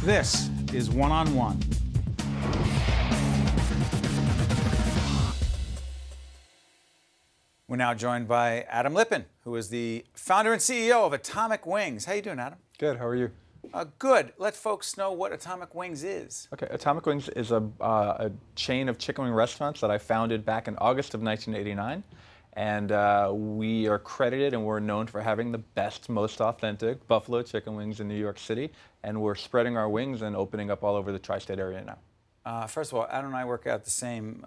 This is One-on-One. We're now joined by Adam Lippin, who is the founder and CEO of Atomic Wings. How you doing, Adam? Good. How are you? Good. Let folks know what Atomic Wings is. Okay. Atomic Wings is a chain of chicken wing restaurants that I founded back in August of 1989. And we are credited and we're known for having the best, most authentic buffalo chicken wings in New York City. And we're spreading our wings and opening up all over the tri-state area now. First of all, Adam and I work out at the same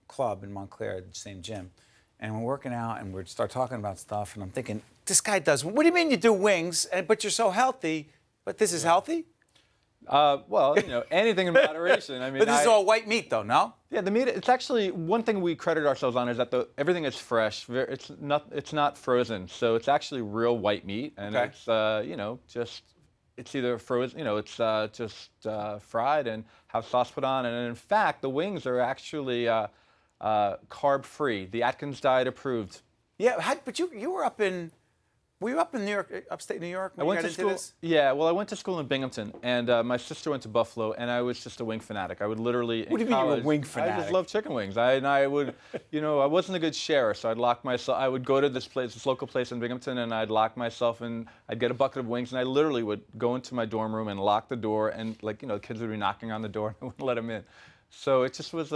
club in Montclair, the same gym. And we're working out and we start talking about stuff. And I'm thinking, this guy does, what do you mean you do wings, but you're so healthy? But this is healthy? Well, you know, anything in moderation. I mean, but this is all white meat, though, no? Yeah, the meat. It's actually one thing we credit ourselves on is that everything is fresh. It's not frozen, so it's actually real white meat, and okay. It's you know, it's either frozen, you know, it's just fried and have sauce put on, and in fact, the wings are actually carb-free. The Atkins diet approved. Yeah, but you were up in. Were you up in New York, upstate New York, when you got into this? Yeah, well, I went to school in Binghamton, and my sister went to Buffalo, and I was just a wing fanatic. I would literally, what do you mean you were a wing fanatic? I just love chicken wings. I would, you know, I wasn't a good sharer, so I'd lock myself. I would go to this local place in Binghamton, and I'd lock myself, and I'd get a bucket of wings, and I literally would go into my dorm room and lock the door, and like, you know, the kids would be knocking on the door, and I wouldn't let them in. So it just was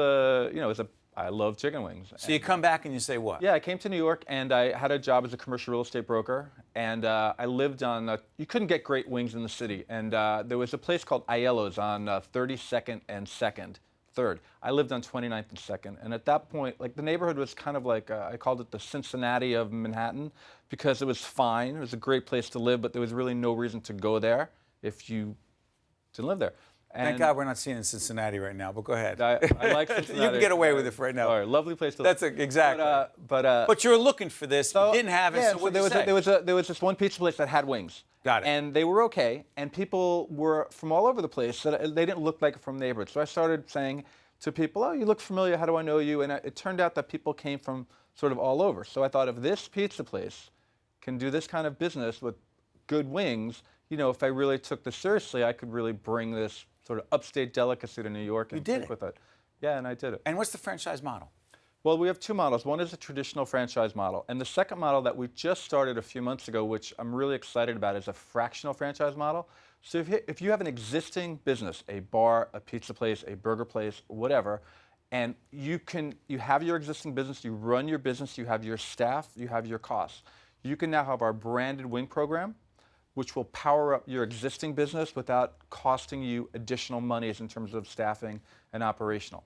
I love chicken wings. So you come back and you say what? Yeah, I came to New York and I had a job as a commercial real estate broker, and I lived on, you couldn't get great wings in the city, and there was a place called Aiello's on 32nd and 3rd. I lived on 29th and 2nd, and at that point, like the neighborhood was kind of like, I called it the Cincinnati of Manhattan, because it was fine, it was a great place to live, but there was really no reason to go there if you didn't live there. Thank God we're not seeing in Cincinnati right now, but go ahead. I like Cincinnati. You can get away with it for right now. All right, lovely place to live. That's exactly. But you were looking for this, you didn't have it, yeah, so what there was this one pizza place that had wings. Got it. And they were okay, and people were from all over the place. So they didn't look like from neighborhoods. So I started saying to people, oh, you look familiar, how do I know you? And it turned out that people came from sort of all over. So I thought if this pizza place can do this kind of business with good wings, you know, if I really took this seriously, I could really bring this sort of upstate delicacy to New York and stick with it. Yeah, and I did it. And what's the franchise model? Well, we have two models. One is a traditional franchise model, and the second model that we just started a few months ago, which I'm really excited about, is a fractional franchise model. So if you have an existing business, a bar, a pizza place, a burger place, whatever, and you have your existing business, you run your business, you have your staff, you have your costs. You can now have our branded wing program, which will power up your existing business without costing you additional monies in terms of staffing and operational.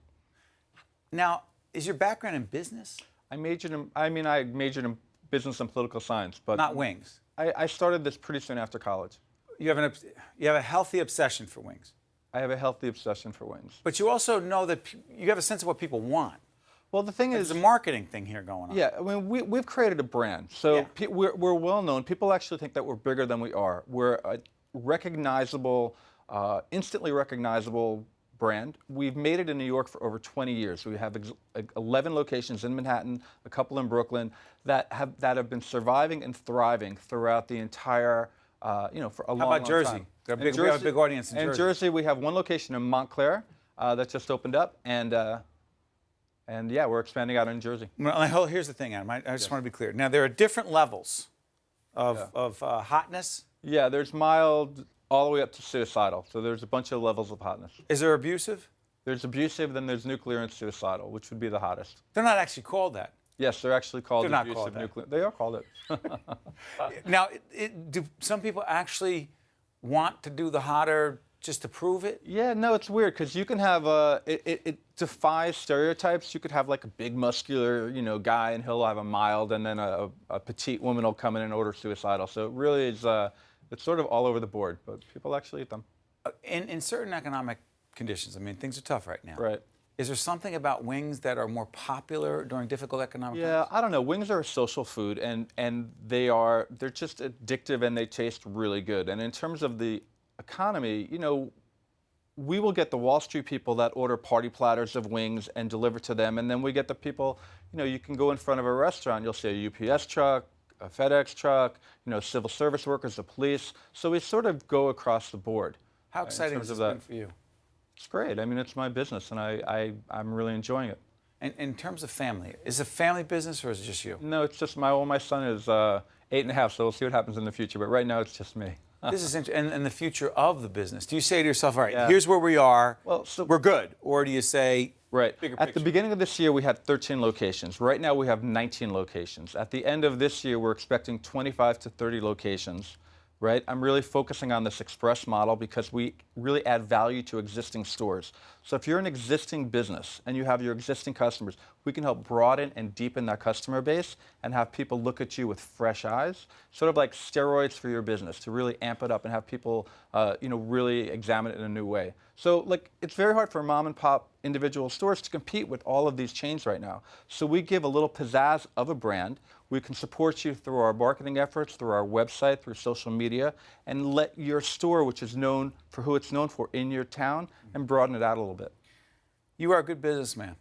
Now, is your background in business? I majored in business and political science, but not wings. I started this pretty soon after college. You have a healthy obsession for wings. I have a healthy obsession for wings. But you also know that you have a sense of what people want. Well, the thing is, there's a marketing thing here going on. Yeah, I mean, we've created a brand. So we're well known. People actually think that we're bigger than we are. We're a recognizable, instantly recognizable brand. We've made it in New York for over 20 years. We have 11 locations in Manhattan, a couple in Brooklyn, that have been surviving and thriving throughout the entire, you know, for a long, long time. How about Jersey? We have a big audience in Jersey. In Jersey, we have one location in Montclair that just opened up, and yeah, we're expanding out in Jersey. Well, here's the thing, Adam. I just want to be clear. Now, there are different levels of hotness. Yeah, there's mild all the way up to suicidal. So there's a bunch of levels of hotness. Is there abusive? There's abusive, then there's nuclear and suicidal, which would be the hottest. They're not actually called that. Yes, they're actually called they're abusive, not called nuclear. They are called it. Now, do some people actually want to do the hotter just to prove it? Yeah, no, it's weird because you can have it defies stereotypes. You could have like a big muscular, you know, guy, and he'll have a mild, and then a petite woman will come in and order suicidal. So it really is, it's sort of all over the board, but people actually eat them. In certain economic conditions, I mean, things are tough right now. Right. Is there something about wings that are more popular during difficult economic times? Yeah, I don't know. Wings are a social food, and they're just addictive, and they taste really good. And in terms of the economy, you know, we will get the Wall Street people that order party platters of wings and deliver to them, and then we get the people, you know, you can go in front of a restaurant, you'll see a UPS truck, a FedEx truck, you know, civil service workers, the police. So we sort of go across the board. How exciting has this been for you? It's great. I mean, it's my business, and I'm really enjoying it. And in terms of family, is it a family business or is it just you? No, it's just my son is 8.5, so we'll see what happens in the future. But right now, it's just me. This is interesting. And the future of the business. Do you say to yourself, all right, Yeah. here's where we are, Well, so we're good? Or do you say, right. bigger At picture? the beginning of this year, we had 13 locations. Right now, we have 19 locations. At the end of this year, we're expecting 25 to 30 locations. Right? I'm really focusing on this express model because we really add value to existing stores. So if you're an existing business and you have your existing customers, we can help broaden and deepen that customer base and have people look at you with fresh eyes, sort of like steroids for your business to really amp it up and have people, really examine it in a new way. So like, it's very hard for mom and pop individual stores to compete with all of these chains right now. So we give a little pizzazz of a brand. We can support you through our marketing efforts, through our website, through social media, and let your store, which is known for who it's known for in your town, and broaden it out a little bit. You are a good businessman.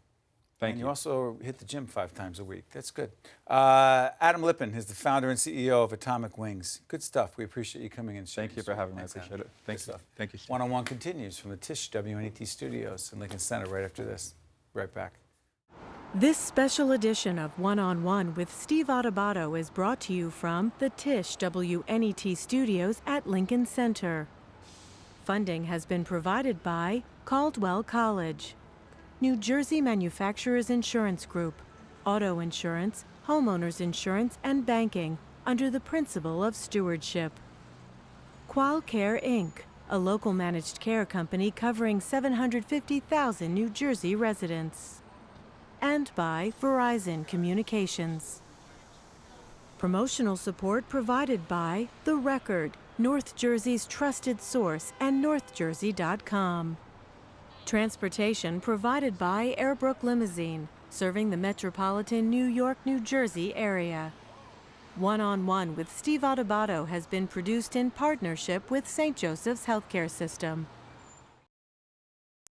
Thank and you. You also hit the gym 5 times a week. That's good. Adam Lippin is the founder and CEO of Atomic Wings. Good stuff. We appreciate you coming in. Thank you for having me. I appreciate it. Thank you. Thank you, Steve. One-on-one continues from the Tisch WNET studios in Lincoln Center right after this. Right back. This special edition of One-on-One with Steve Adubato is brought to you from the Tisch WNET studios at Lincoln Center. Funding has been provided by Caldwell College, New Jersey Manufacturers Insurance Group, auto insurance, homeowners insurance, and banking under the principle of stewardship. QUALCARE, Inc., a local managed care company covering 750,000 New Jersey residents. And by Verizon Communications. Promotional support provided by The Record, North Jersey's trusted source, and NorthJersey.com. Transportation provided by Airbrook Limousine, serving the metropolitan New York, New Jersey area. One-on-One with Steve Adubato has been produced in partnership with St. Joseph's Healthcare System.